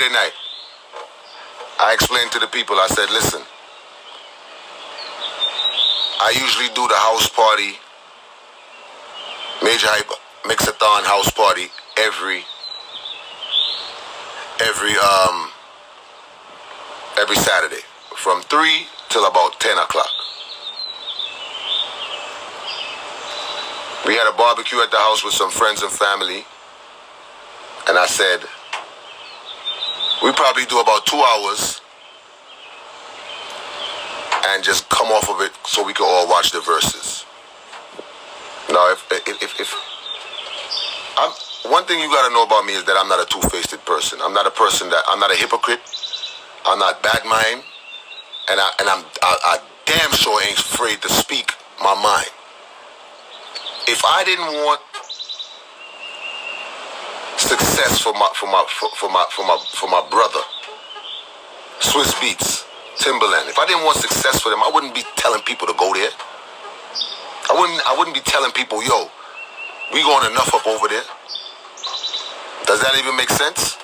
Friday night, I explained to the people, I said, listen, I usually do the house party, Majah Hype Mixathon house party every Saturday from 3 till about 10 o'clock. We had a barbecue at the house with some friends and family, and I said, we probably do about 2 hours and just come off of it so we can all watch the verses. Now, one thing you gotta know about me is that I'm not a two-faced person. I'm not a hypocrite. I'm not bad-mind, and I damn sure ain't afraid to speak my mind. If I didn't want success for my brother, Swizz Beatz, Timberland, if I didn't want success for them, I wouldn't be telling people to go there. I wouldn't be telling people, yo, we going enough up over there. Does that even make sense?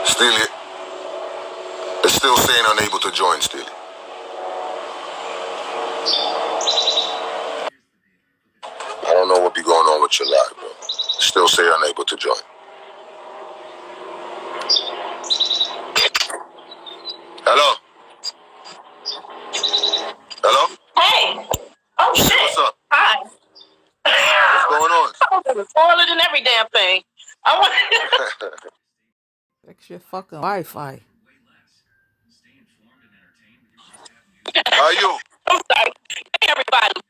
Steely, it's still saying unable to join, Steely. I don't know what be going on with your live, bro. Still say unable to join. Hello? Hello? Hey. Oh, shit. What's up? Hi. What's going on? I'm spoiler than every damn thing. I want Fix your fucking Wi-Fi. How are you? I'm sorry. Hey, everybody.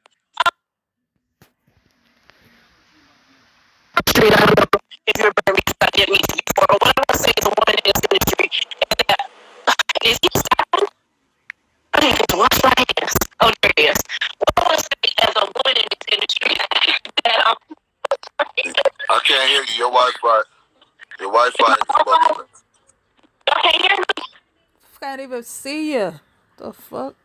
I don't know if you're very excited me before, but what I want to say to one in this industry is that is he stopping? I didn't get to wash my hands. Oh, there it is. What I want to say as a woman in this industry that I can't hear you. Your Wi-Fi is bugging. I can't hear me. I can't even see you. The fuck?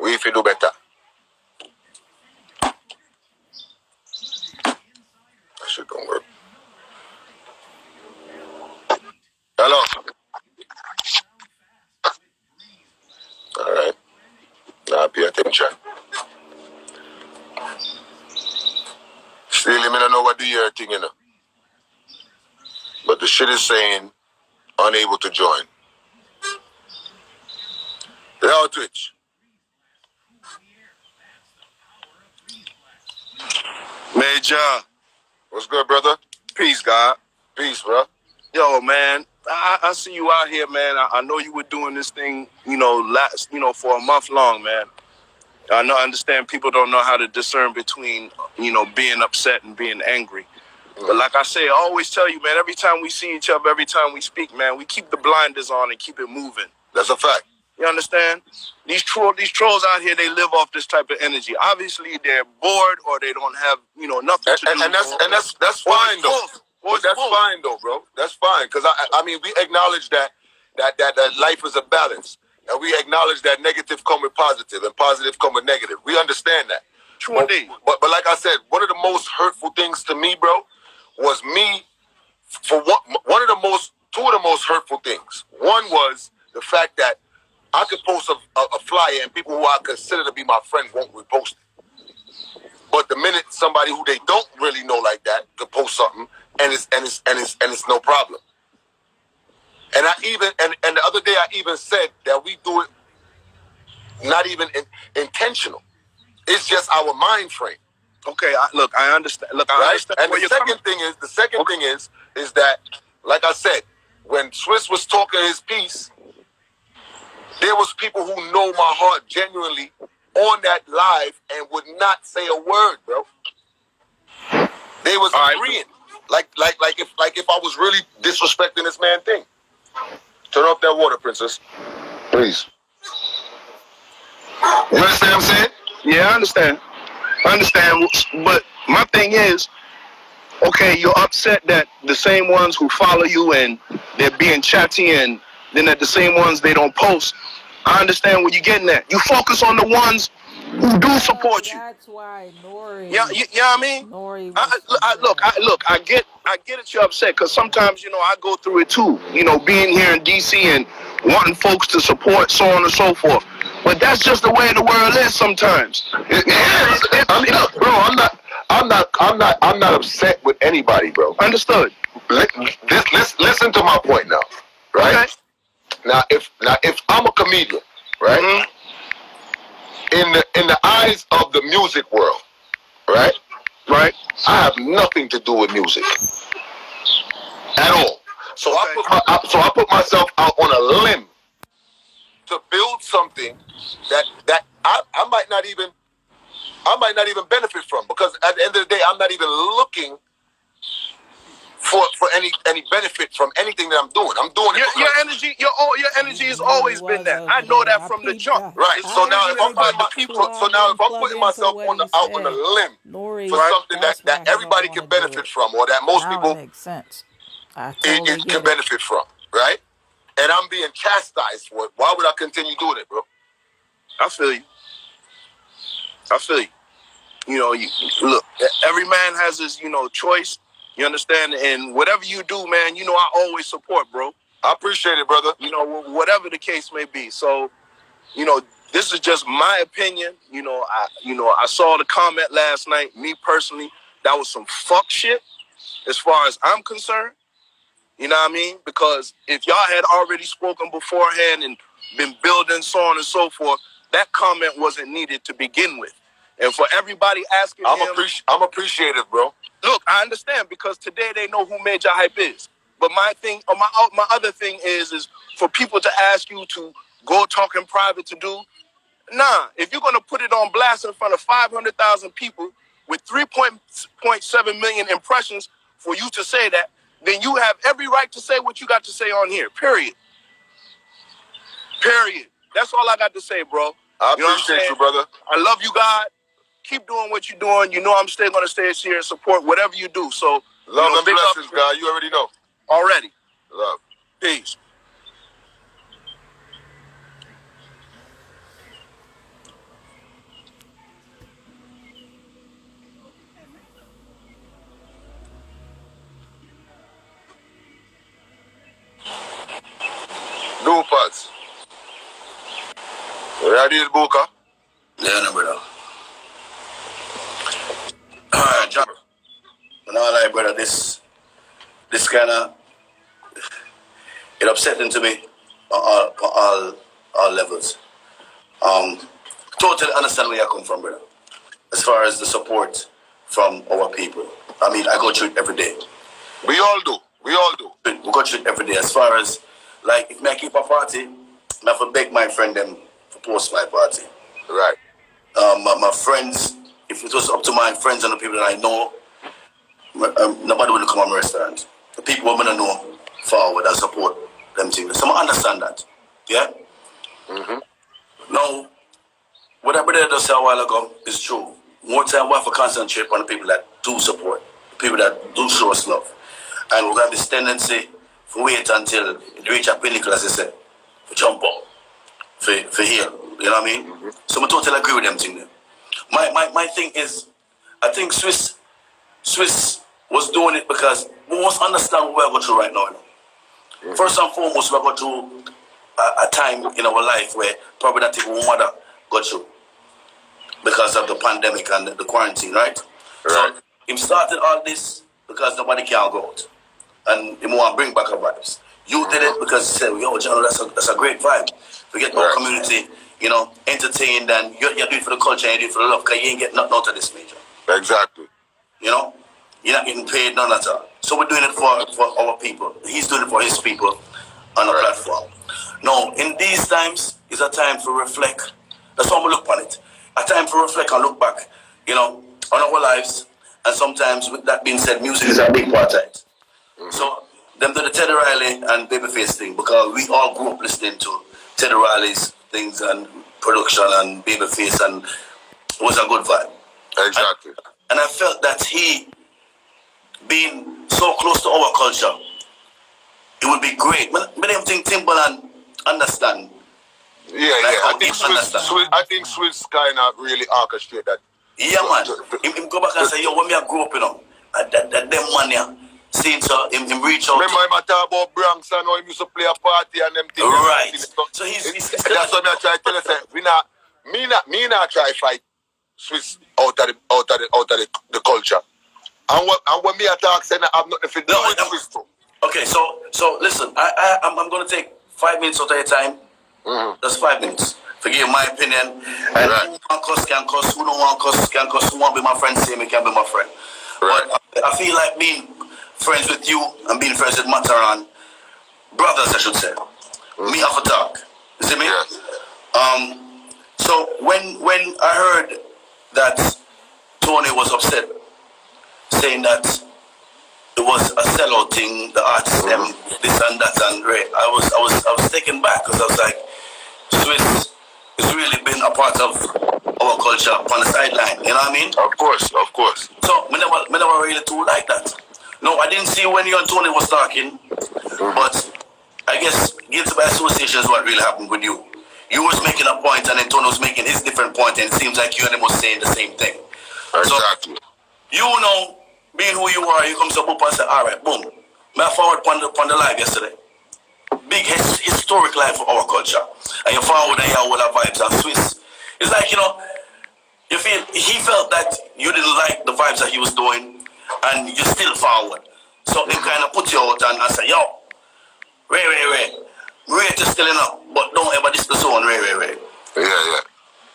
Wi-Fi do better. That shit don't work. Hello? All right. Now pay attention. Still, I don't know what do your thing, you know. But the shit is saying unable to join. Hello, Twitch. Majah, What's good, brother? peace, God. Peace, bro. Yo, man, I see you out here, man. I know you were doing this thing, for a month long, man. I understand people don't know how to discern between, being upset and being angry. But like I say, I always tell you, man, every time we see each other, every time we speak, man, we keep the blinders on and keep it moving. That's a fact. You understand? These trolls out here, they live off this type of energy. Obviously, they're bored or they don't have, nothing to do. And that's fine though. But that's fine though, bro. That's fine because I mean we acknowledge that life is a balance, and we acknowledge that negative come with positive and positive come with negative. We understand that. True indeed. But like I said, one of the most hurtful things to me, bro, was me. Two of the most hurtful things. One was the fact that I could post a flyer and people who I consider to be my friend won't repost it. But the minute somebody who they don't really know like that could post something and it's no problem. And I even and the other day I even said that we do it not even intentional. It's just our mind frame. Okay, I understand. Look, I understand. And the second thing is that, like I said, when Swizz was talking his piece, there was people who know my heart genuinely on that live and would not say a word, bro. They was agreeing, like if I was really disrespecting this man thing. Turn off that water, princess, please. You understand what I'm saying? Yeah, I understand. But my thing is, okay, you're upset that the same ones who follow you and they're being chatty, and then that the same ones they don't post. I understand what you're getting at. You focus on the ones who do support you. That's why Nori. Yeah, you know what I mean? Nori I get it. You're upset because sometimes, I go through it too. Being here in DC and wanting folks to support, so on and so forth. But that's just the way the world is sometimes. I'm not upset with anybody, bro. Understood. Listen to my point now, right? Okay. Now, if I'm a comedian, right? Mm-hmm. In the eyes of the music world, right? Right. I have nothing to do with music at all. So Okay. I put myself out on a limb to build something that I might not even benefit from, because at the end of the day, I'm not even looking for any benefit from anything that I'm doing. I'm doing it. Your energy has always been that. I know that from the jump. Right. So now if I'm putting myself out on a limb for something that everybody can benefit from, or that most people makes sense. it can benefit from, right? And I'm being chastised for it. Why would I continue doing it, bro? I feel you. Look, every man has his, choice. You understand? And whatever you do, man, I always support, bro. I appreciate it, brother. Whatever the case may be. So, this is just my opinion. I saw the comment last night. Me personally, that was some fuck shit as far as I'm concerned. You know what I mean? Because if y'all had already spoken beforehand and been building, so on and so forth, that comment wasn't needed to begin with. And for everybody asking I'm appreciative, bro. Look, I understand, because today they know who Majah Hype is. But my thing, or my other thing is for people to ask you to go talk in private to do. Nah, if you're gonna put it on blast in front of 500,000 people with 3.7 million impressions for you to say that, then you have every right to say what you got to say on here. Period. That's all I got to say, bro. I appreciate you, brother. I love you, God. Keep doing what you're doing. I'm still going to stay here and support whatever you do. So, love and blessings, God. You already know. Already. Love. Peace. Do parts. Ready, Buka? Yeah, no, brother. Alright, John. No, like, brother, this kind of, it upsetting to me on all levels. Totally understand where you come from, brother. As far as the support from our people. I mean, I go through it every day. We all do. We go through it every day. As far as, like, if I keep a party, I have to beg my friend them to post my party. Right. My friends, if it was up to my friends and the people that I know, nobody would come on my restaurant. The people I'm gonna know forward and support them things. So I understand that. Yeah? Mm-hmm. Now, what I brother just said a while ago is true. More time we have to concentrate on the people that do support, the people that do show us love. And we have this tendency to wait until it reach a pinnacle, as they say, to jump up, for heal. You know what I mean? Mm-hmm. So I totally agree with them thing there. My thing is, I think Swizz was doing it because we must understand what we're going through right now. Mm-hmm. First and foremost, we're going through a time in our life where probably not even mother got through because of the pandemic and the quarantine, right? So he started all this because nobody can go out. And he want to bring back our vibes. You did it because he said, yo, John, that's a great vibe. We get more community, entertained, and you're doing it for the culture and you do it for the love, because you ain't getting nothing out of this major. Exactly. You're not getting paid, none at all. So we're doing it for our people. He's doing it for his people on the platform. Now, in these times, it's a time to reflect. That's how we look on it. A time to reflect and look back, on our lives. And sometimes, with that being said, music is a big part of it. Mm-hmm. So, them do the Teddy Riley and Babyface thing, because we all grew up listening to Teddy Riley's things, and production and Babyface, and it was a good vibe. Exactly. And I felt that he, being so close to our culture, it would be great. But I don't think Timbaland understand. Yeah. I think Swizz kind of really orchestrate that. Yeah, man. Him go back and say, yo, when me I grew up, you know, that them man here, seeing so him reach out. Remember him talk about Bronx and how he used to play a party and them things. Right. So he's that's what I try to tell you. Say, me not try to fight Swizz out of the culture. And when me attack, say I have nothing to do with Swizz too. Okay, so listen, I'm gonna take 5 minutes of your time. That's 5 minutes. Forgive my opinion. And right. Who want cuss can cuss, who don't want cuss can cuss, who want to be my friend, say me can be my friend. Right. But I feel like being friends with you and being friends with Mataran, brothers I should say. Me have a talk. You see me? Yes. So when I heard that Tony was upset, saying that it was a sellout thing, the artists, them, this and that, and right, I was taken back because I was like, Swizz has really been a part of our culture on the sideline, you know what I mean? Of course. So, me never really too like that. No, I didn't see when you and Tony was talking, but I guess guilty by association is what really happened with you. You was making a point and then Tony was making his different point, and it seems like you and him was saying the same thing. Exactly. So, you know, being who you are, you come to up and say, all right, boom. I forward upon the live yesterday. Big historic live for our culture. And you forward and you have all the vibes and Swizz. It's like, you know, he felt that you didn't like the vibes that he was doing and you still forward. So he kind of put you out and say, yo, Ray, rate is still enough, but don't ever discuss on Ray. Yeah.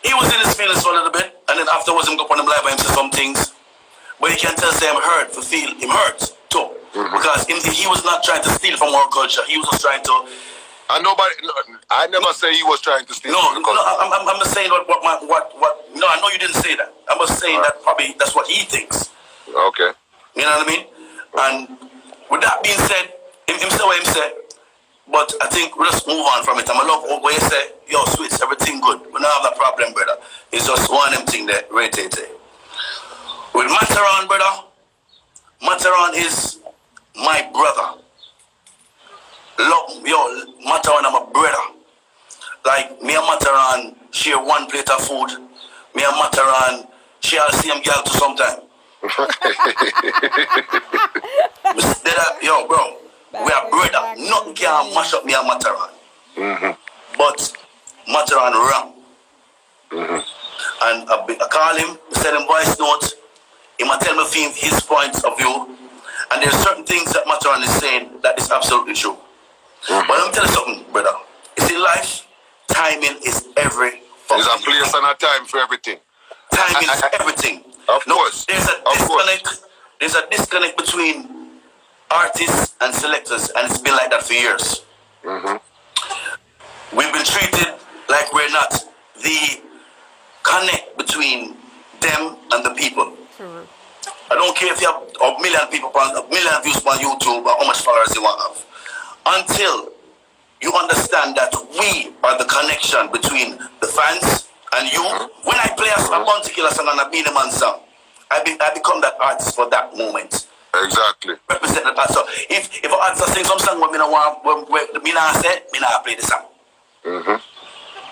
He was in his feelings for a little bit, and then afterwards him go on him live and say some things. But you can tell say I'm hurt for feel him hurt too. Because he was not trying to steal from our culture. He was just trying to. I never say he was trying to steal from the culture. I'm just saying what. No, I know you didn't say that. I'm just saying that probably that's what he thinks. Okay. You know what I mean? And with that being said, him say what him said. But I think we'll just move on from it. I'm a love when you say, yo, Swizz, everything good. We don't have that problem, brother. It's just one of them thing that rotate. With Mataran, brother, Mataran is my brother. Mataran, I'm a brother. Like, me and Mataran share one plate of food. Me and Mataran share the same girl to sometime. Yo, bro, we are brother. Nothing can mash up me and Mataran. But Mataran wrong. And I call him, send him voice notes. He might tell me his points of view. And there's certain things that Mataran is saying that is absolutely true. But let me tell you something, brother. You see, life, timing is every fucking There's a place and a time for everything. Timing is everything. Of course. There's a disconnect. There's a disconnect between artists and selectors, and it's been like that for years. We've been treated like we're not the connect between them and the people. I don't care if you have a million people, a million views on YouTube, or how much followers you want to have. Until you understand that we are the connection between the fans and you. When I play a Bounty Killer song and a Beenie Man song, I become that artist for that moment. Exactly. Represent that. So if an artist sing some song where me not say, me not play the song.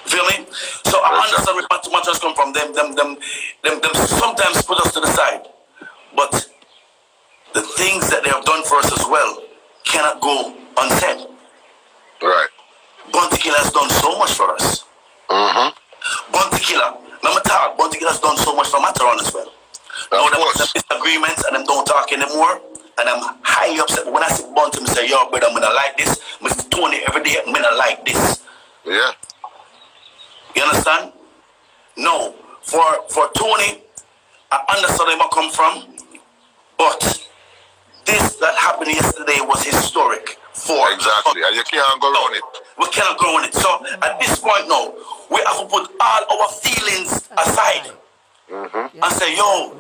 Feel me? So I understand where Mataran come from. Them sometimes put us to the side. But the things that they have done for us as well cannot go unsaid. Right. Bounty Killer has done so much for us. Bounty Killer, Bounty Killer has done so much for Mataran as well. Now the disagreements and them don't talk anymore, and I'm highly upset. When I see Bounty, I say, yo, brother, I'm gonna like this. Mr. Tony every day, I'm gonna like this. Yeah. You understand? No. For Tony, I understand where I come from, but this that happened yesterday was historic. Exactly, and you can't go around it. We cannot go around it. So at this point now, we have to put all our feelings aside and say, yo,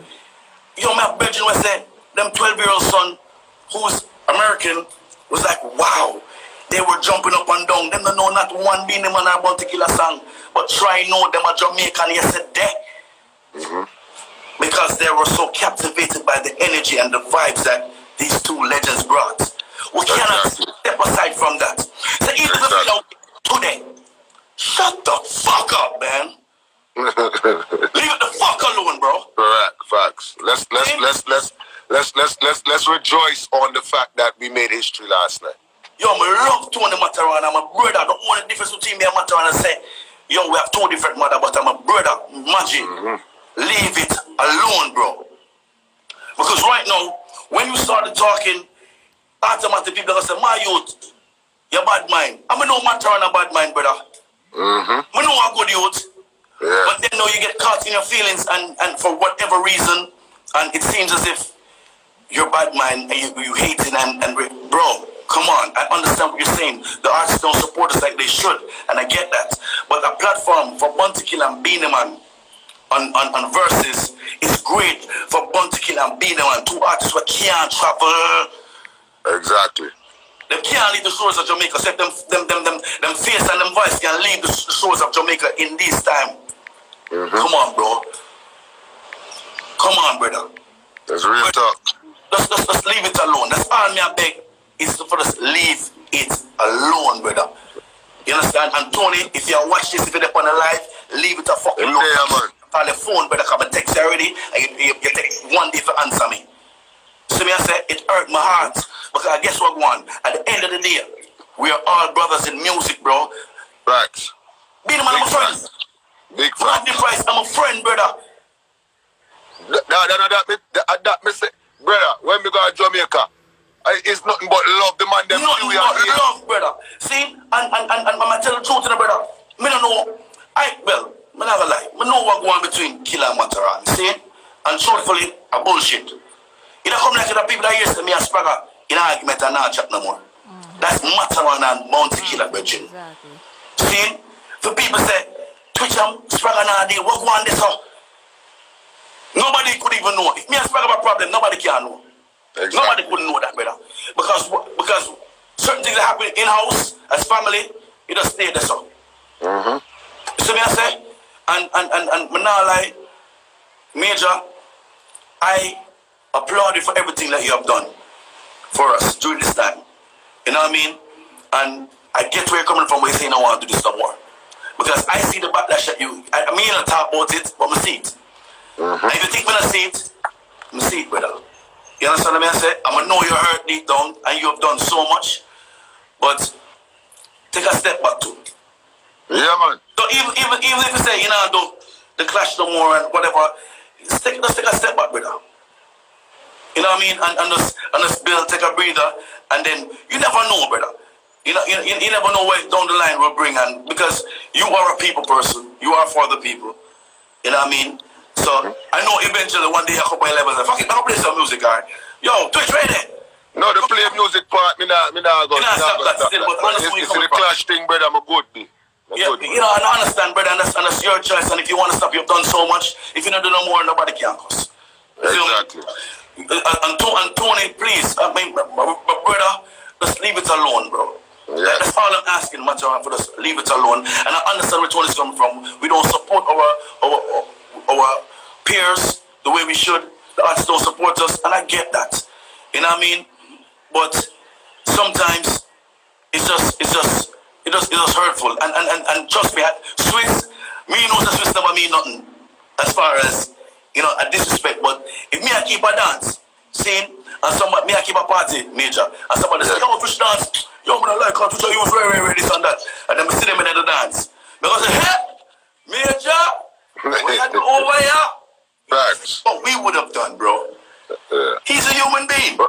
my brethren was say, them 12-year-old son who's American was like, wow, they were jumping up and down. Them don't know not one being them on a Bounty Killer song, but try know them a Jamaican yesterday. Because they were so captivated by the energy and the vibes that these two legends brought. We cannot step aside from that. So even if you know today, shut the fuck up, man. Leave it the fuck alone, bro. Correct, facts. Let's rejoice on the fact that we made history last night. Yo, I love Tony Mataran. I'm a brother. The only difference between me and Mataran is say, yo, we have two different mothers, but I'm a brother. Magic. Leave it alone, bro. Because right now, when you started talking, automatically people are going to say, my youth, you're bad mind. I know Mataran a bad mind, brother. I know a good youth. Yeah. But then you get caught in your feelings and for whatever reason, and it seems as if you're bad mind and you hating and bro, come on, I understand what you're saying. The artists don't support us like they should, and I get that. But a platform for Bounty Killer and Beenie Man on verses is great for Bounty Killer and Beenie Man, two artists who can't travel. Exactly. They can't leave the shores of Jamaica, except them face and them voice can leave the shores of Jamaica in this time. Come on, bro. Come on, brother. That's real talk. Just leave it alone. That's all me I beg is for us leave it alone, brother. You understand? And Tony, if you watch this, if you're on the live, leave it a fucking alone. Yeah, man. Call the phone, brother, come and text you already, and you take 1 day to answer me. So me I say, it hurt my heart. Because guess what, one? At the end of the day, we are all brothers in music, bro. Facts. Beenie Man, I'm a friend. Big Randy facts. Price, I'm a friend, brother. That me say, brother, when we go to Jamaica, it's nothing but love. The man them Nothing but love, brother. See, and I'm tell the truth to the brother. Me don't know. Me not gonna lie. Me know what going on between Killer and Mataran. See, and truthfully, a bullshit. You don't come like to the people that used to me and Spragger in an argument and not chat no more. That's Mataran and Bounty Killer, brethren. Exactly. See, the people say, Twitch and Spragger now they what go on this how? Nobody could even know. If me and Spragger have a problem, nobody can know. Exactly. Nobody couldn't know that, brother. Because certain things that happen in house as family, you just stay there so. You see me I say? And me now like Major, I applaud you for everything that you have done for us during this time. You know what I mean? And I get where you're coming from when you're saying I want to do this no more. Because I see the backlash at you. I mean I talk about it, but I see it. And if you think when I see it, I see it, brother. You understand what I say? I'm gonna know you're hurt deep down and you have done so much, but take a step back too. Yeah, man. So even if you say, you know, do the clash no more and whatever, just take a step back, brother. You know what I mean? And just build, take a breather, and then you never know, brother. You never know where down the line will bring, and because you are a people person, you are for the people. You know what I mean? So I know eventually one day I come by levels and fuck it, I'm gonna play some music, alright? Yo, Twitch ready? No, the play music part, me nah go. It's the clash thing, brother, I'm a good day. Yeah, you know, I understand, brother, and that's your choice, and if you want to stop, you've done so much. If you don't do no more, nobody can cuss. Exactly. And Tony, please, I mean, brother, just leave it alone, bro. Yeah. That's all I'm asking, Mataran, for just leave it alone. And I understand where Tony's coming from. We don't support our peers the way we should. The artists don't support us, and I get that. You know what I mean? But sometimes it's just hurtful. And trust me, Swizz, me knows that Swizz never mean nothing as far as, you know, a disrespect. But if me I keep a dance, see, and somebody me I keep a party, Major, and somebody say, yo, Fish dance, yo, man, I like how to show you was very this and that. And then we see them in the dance. Because I say, hey, Major, we had to over here. Facts. What we would have done, bro. He's a human being. Let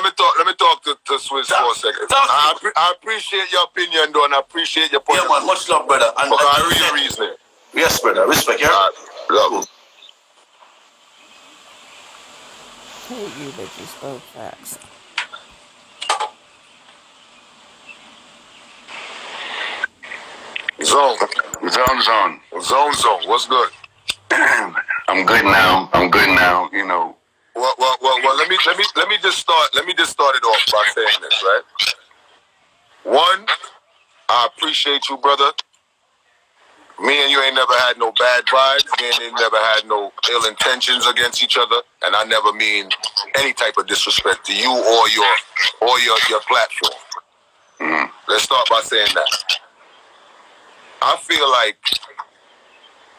me talk to Swizz for a second. I appreciate your opinion, though, and I appreciate your point. Yeah, man, much love, brother. And I really reason it. Yes, brother. Respect, yeah. Love. Hate you that you spoke facts. Zone. What's good? I'm good now. You know. Well. Let me just start it off by saying this, right? One, I appreciate you, brother. Me and you ain't never had no bad vibes. Me and you never had no ill intentions against each other, and I never mean any type of disrespect to you or your platform. Let's start by saying that. I feel like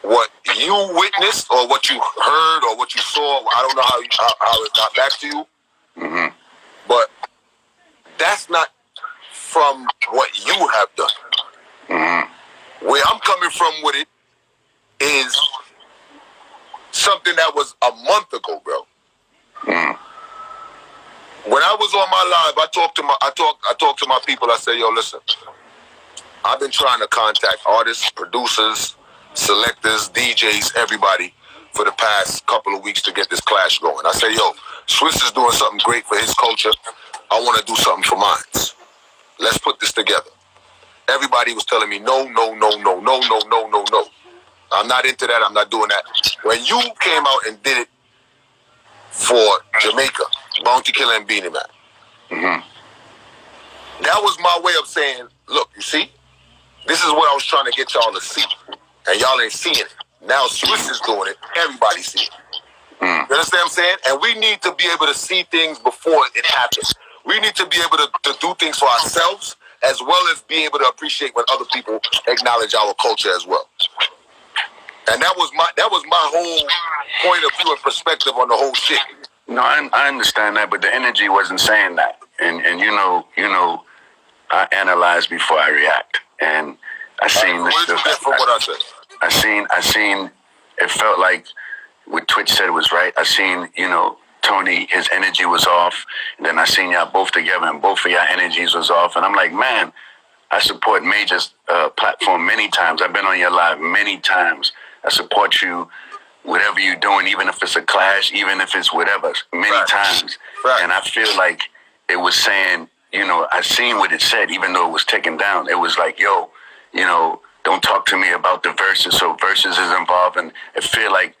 what you witnessed or what you heard or what you saw, I don't know how it got back to you, but that's not from what you have done. Where I'm coming from with it is something that was a month ago, bro. When I was on my live, I talked to my people. I said, yo, listen, I've been trying to contact artists, producers, selectors, DJs, everybody for the past couple of weeks to get this clash going. I said, yo, Swizz is doing something great for his culture. I want to do something for mine. Let's put this together. Everybody was telling me, no. I'm not into that. I'm not doing that. When you came out and did it for Jamaica, Bounty Killer and Beanie Man, that was my way of saying, look, you see, this is what I was trying to get y'all to see. And y'all ain't seeing it. Now Swizz is doing it. Everybody's seeing it. You understand what I'm saying? And we need to be able to see things before it happens. We need to be able to do things for ourselves as well as be able to appreciate when other people acknowledge our culture as well. And that was my whole point of view and perspective on the whole shit. No, I understand that, but the energy wasn't saying that. And you know, I analyze before I react. And I seen What did you get from what I said? I seen it felt like what Twitch said was right. I seen, Tony, his energy was off. And then I seen y'all both together and both of y'all energies was off. And I'm like, man, I support Majah's platform many times. I've been on your live many times. I support you, whatever you're doing, even if it's a clash, even if it's whatever, many times. Right. And I feel like it was saying, I seen what it said, even though it was taken down. It was like, yo, don't talk to me about the verses. So verses is involved, and it feel like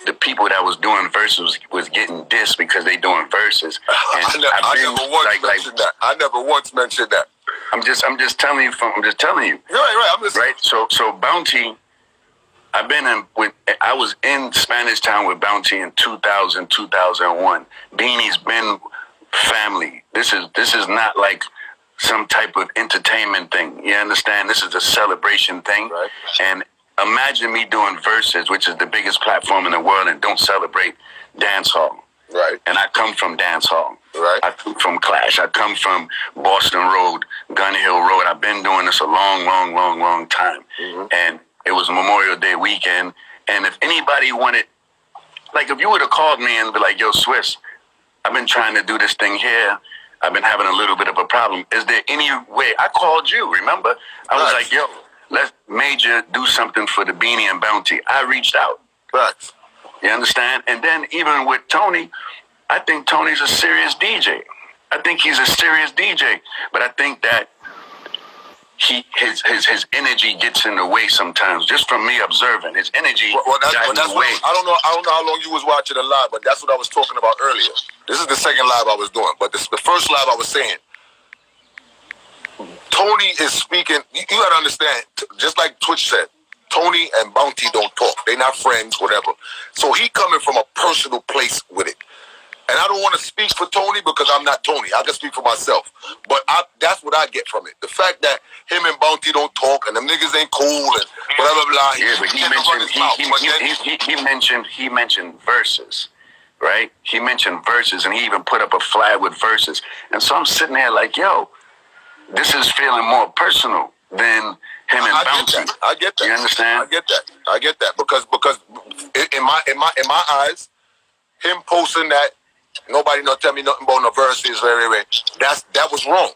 the people that was doing verses was getting dissed because they doing verses. And I never once mentioned that. I'm just telling you. Right. I'm listening. Right. So Bounty, I was in Spanish Town with Bounty in 2000, 2001. Beanie's been family. This is not like some type of entertainment thing. You understand? This is a celebration thing. Right. And imagine me doing verses, which is the biggest platform in the world, and don't celebrate dancehall. Right. And I come from dancehall. Right. I come from Clash. I come from Boston Road, Gun Hill Road. I've been doing this a long time. And it was Memorial Day weekend. And if anybody wanted, like if you would have called me and be like, yo, Swizz, I've been trying to do this thing here. I've been having a little bit of a problem. Is there any way? I called you, remember? I was like, yo, let's Majah do something for the Beanie and Bounty. I reached out. Right. You understand? And then even with Tony, I think Tony's a serious DJ. I think he's a serious DJ. But I think that his energy gets in the way sometimes. Just from me observing, his energy that's got in the way. I don't know how long you was watching the live, but that's what I was talking about earlier. This is the second live I was doing, but the first live I was saying, Tony is speaking. You gotta understand, just like Twitch said, Tony and Bounty don't talk. They're not friends, whatever. So he coming from a personal place with it. And I don't want to speak for Tony because I'm not Tony. I can speak for myself. But that's what I get from it. The fact that him and Bounty don't talk and them niggas ain't cool and blah, blah. Yeah, but he mentioned verses, right? He mentioned verses, and he even put up a flyer with verses. And so I'm sitting there like, yo, this is feeling more personal than him and Bounty. I get that. You understand? I get that because in my eyes, him posting that nobody not tell me nothing about no verses, that was wrong,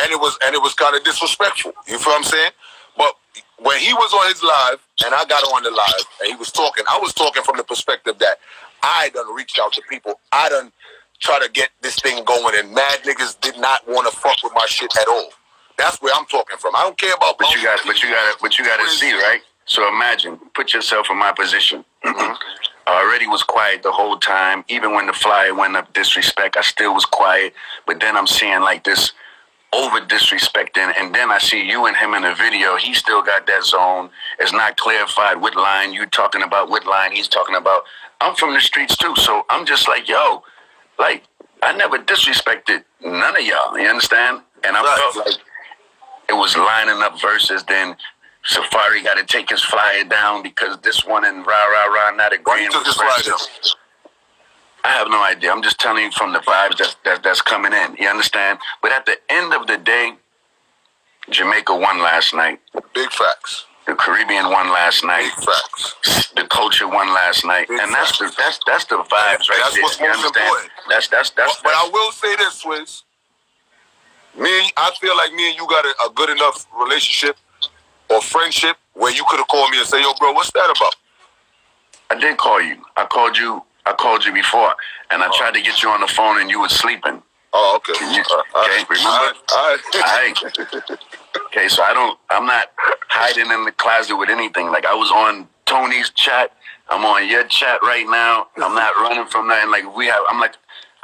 and it was kind of disrespectful. You feel what I'm saying? But when he was on his live and I got on the live and he was talking, I was talking from the perspective that I done reached out to people. I done try to get this thing going, and mad niggas did not want to fuck with my shit at all. That's where I'm talking from. I don't care about. But you got to see, right? So imagine, put yourself in my position. I already was quiet the whole time. Even when the flyer went up, disrespect, I still was quiet. But then I'm seeing like this over disrespecting, and then I see you and him in the video. He still got that zone. It's not clarified what line you talking about, what line he's talking about. I'm from the streets too, so I'm just like, yo, like, I never disrespected none of y'all. You understand? And I felt like it was lining up verses. Then Safari got to take his flyer down because this one and rah not agreeing. Why took his flyer down? I have no idea. I'm just telling you from the vibes that's coming in. You understand? But at the end of the day, Jamaica won last night. Big facts. The Caribbean won last night. Big facts. The culture won last night. Big and that's the vibes right that's there. What's most important. That's but I will say this, Swizz. I feel like me and you got a good enough relationship or friendship where you could have called me and say, yo, bro, what's that about? I did call you. I called you before, and I tried to get you on the phone, and you were sleeping. Oh, okay. Okay, remember? All right. Okay, so I'm not hiding in the closet with anything. Like, I was on Tony's chat. I'm on your chat right now. I'm not running from nothing. Like,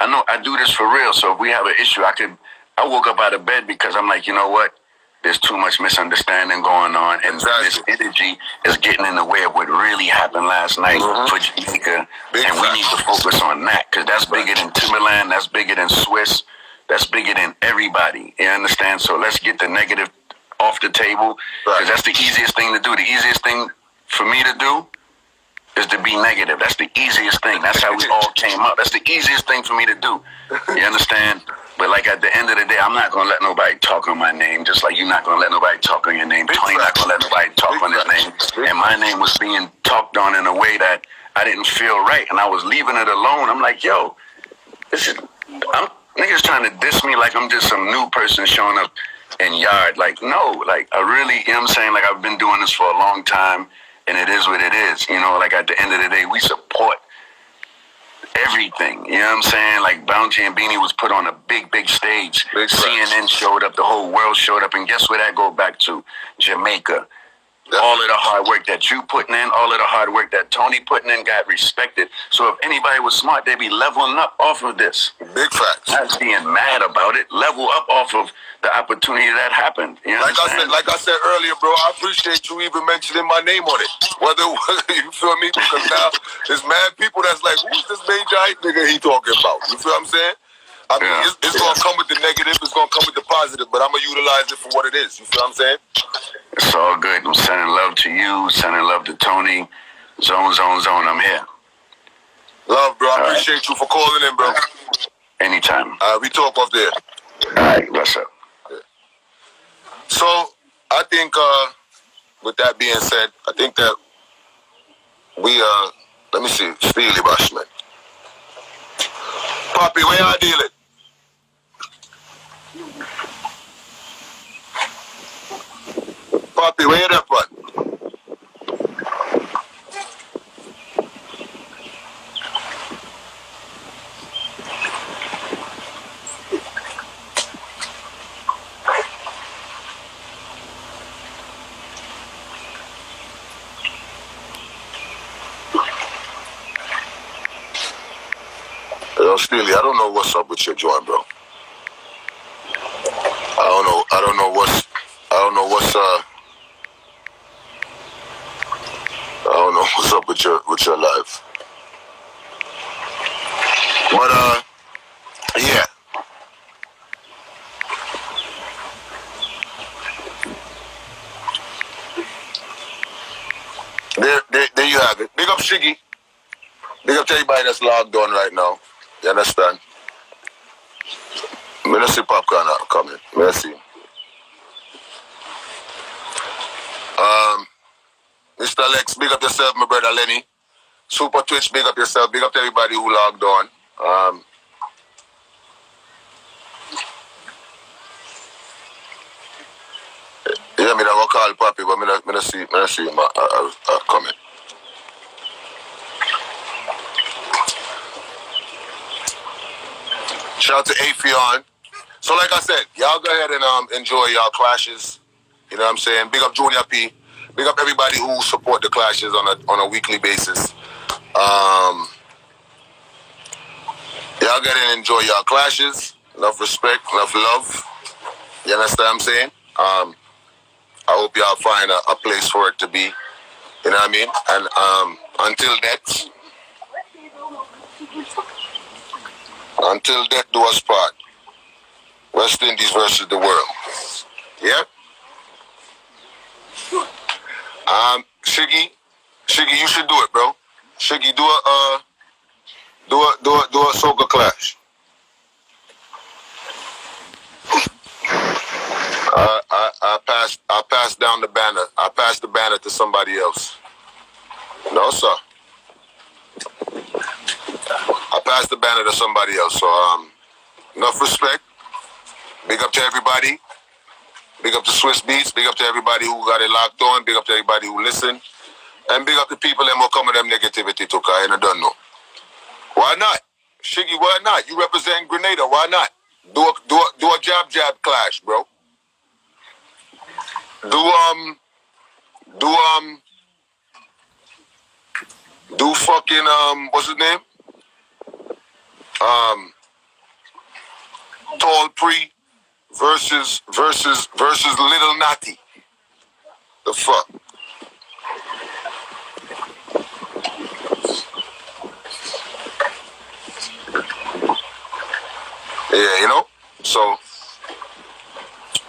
I know I do this for real, so if we have an issue, I woke up out of bed because I'm like, you know what? There's too much misunderstanding going on, and this energy is getting in the way of what really happened last night for Jamaica, and we need to focus on that, because that's bigger than Timberland, that's bigger than Swizz, that's bigger than everybody, you understand? So let's get the negative off the table, because that's the easiest thing to do. The easiest thing for me to do is to be negative. That's the easiest thing. That's how we all came up. That's the easiest thing for me to do, you understand? But like at the end of the day, I'm not going to let nobody talk on my name, just like you're not going to let nobody talk on your name. Tony not going to let nobody talk on his name. And my name was being talked on in a way that I didn't feel right. And I was leaving it alone. I'm like, yo, niggas trying to diss me like I'm just some new person showing up in yard. Like, no, like I really, you know what I'm saying? Like I've been doing this for a long time, and it is what it is. You know, like at the end of the day, we support everything, you know what I'm saying? Like Bounty and Beanie was put on a big stage. CNN showed up, the whole world showed up, and guess where that go back to? Jamaica. All of the hard work that you putting in, all of the hard work that Tony putting in got respected. So if anybody was smart, they'd be leveling up off of this. Big facts. Not being mad about it. Level up off of the opportunity that happened. You know like I said earlier, bro, I appreciate you even mentioning my name on it. Whether you feel me? Because now there's mad people that's like, who's this Majah Hype nigga he talking about? You feel what I'm saying? I mean, it's gonna come with the negative, it's gonna come with the positive, but I'm gonna utilize it for what it is. You feel what I'm saying? It's all good. I'm sending love to you, sending love to Tony. Zone, I'm here. Love, bro. I appreciate you for calling in, bro. Anytime. We talk off there. All right, what's up? Yeah. So, I think, with that being said, I think that we, let me see, Steely Bashman. Poppy, where y'all dealing? Poppy, where you that one? Yo, Steely, I don't know what's up with your joint, bro. I don't know what's up with your life. But yeah. There you have it. Big up Shiggy. Big up to everybody that's logged on right now. You understand? I'm gonna see Popcorn coming. Merci. Mr. Lex, big up yourself, my brother Lenny. Super Twitch, big up yourself. Big up to everybody who logged on. Yeah, me don't call Papi, but me not see him coming. Shout out to Afion. So like I said, y'all go ahead and enjoy y'all clashes. You know what I'm saying? Big up Junior P. Big up everybody who support the clashes on a weekly basis. Y'all go ahead and enjoy y'all clashes. Enough respect, enough love. You understand what I'm saying? I hope y'all find a place for it to be. You know what I mean? And until death do us part. West Indies versus the world. Yeah? Shiggy, you should do it, bro. Shiggy, do a soca clash. I pass down the banner. I pass the banner to somebody else. No, sir. I pass the banner to somebody else. So enough respect. Big up to everybody. Big up to Swizz Beatz. Big up to everybody who got it locked on. Big up to everybody who listened. And big up to people that will come with them negativity too, cause I don't know. Why not? Shiggy, why not? You represent Grenada, why not? Do a jab clash, bro. Do fucking what's his name? Tall Pre versus Little Natty. The fuck? Yeah, you know? So,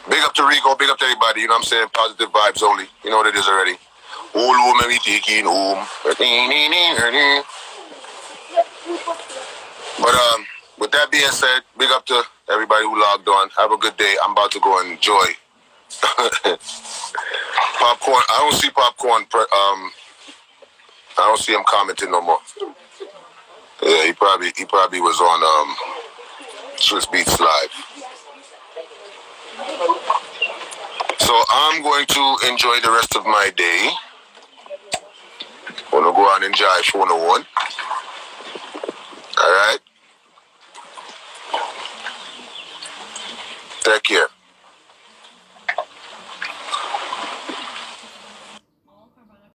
big up to Rigo, big up to everybody, you know what I'm saying? Positive vibes only. You know what it is already. Old woman we taking home. But with that being said, big up to everybody who logged on. Have a good day. I'm about to go and enjoy. Popcorn. I don't see Popcorn. I don't see him commenting no more. Yeah, he probably was on Swizz Beatz live. So I'm going to enjoy the rest of my day. Gonna go on and enjoy 401. All right. Take care.